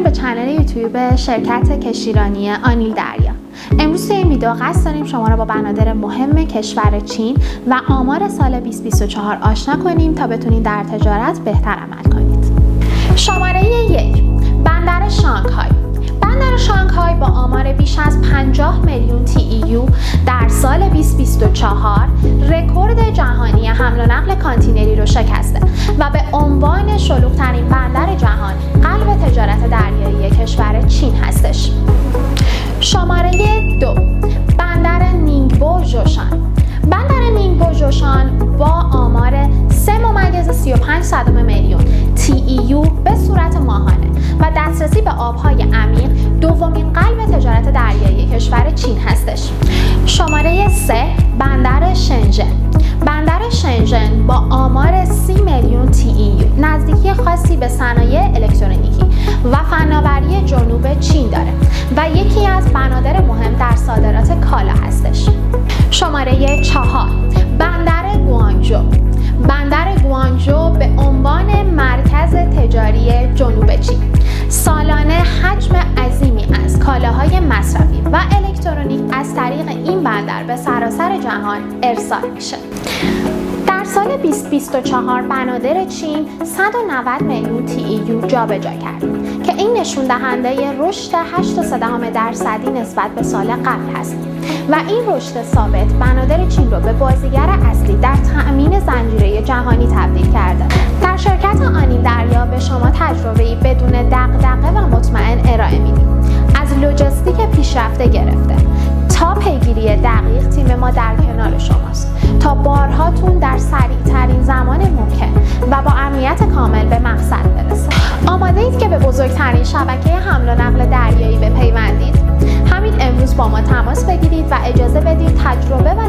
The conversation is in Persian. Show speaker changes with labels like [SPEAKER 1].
[SPEAKER 1] میکنیم به چنل یوتیوب شرکت کشتیرانی آنیل دریا. امروز توی این ویدیو قصد داریم شما را با بنادر مهم کشور چین و آمار سال 2024 آشنا کنیم تا بتونید در تجارت بهتر عمل کنید. شماره 1 بندر شانگهای. بندر شانگهای با آمار بیش از 50 میلیون TEU در سال 2024 رکورد جهانی حمل و نقل کانتینری رو شکسته و به عنوان شلوغ‌ترین بندر جهان قلب تجارت دریایی کشور چین هستش. شماره 2 بندر نینگبو ژوشان. بندر نینگبو ژوشان با آمار 3.35 میلیون TEU به صورت ماهانه و دسترسی به آبهای عمیق دومین قلب تجارت دریایی کشور چین هستش. شماره 3 بندر شنژن. بندر شنژن با آمار 30 میلیون TEU نزدیکی خاصی به صنایع الکترونیکی و فناوری جنوب چین داره و یکی از بنادر مهم در صادرات کالا هستش. شماره 4 بندر گوانجو. بندر گوانجو به عنوان مرکز تجاری جنوب چین سالانه حجم عظیمی از کالاهای مصرفی و الکترونیک از طریق این بندر به سراسر جهان ارسال میشه. در سال 2024 بنادر چین 190 میلیون TEU جابجا کرد که این نشون دهنده رشد 8.3% نسبت به سال قبل است و این رشد ثابت بنادر چین رو به بازیگر اصلی در تأمین زنجیره جهانی تبدیل کرده. در شرکت آنیل دریا به شما تجربه‌ای بدون دغدغه و مطمئن ارائه میدیم. از لوجستیک پیشرفته گرفته تا پیگیری دقیق تیم ما در کنار شماست تا بارهاتون در سریع‌ترین زمان ممکن و با امنیت کامل به مقصد برسه. آماده اید که به بزرگترین شبکه حمل و نقل دریایی بپیوندید؟ همین امروز با ما تماس بگیرید و اجازه بدید تجربه و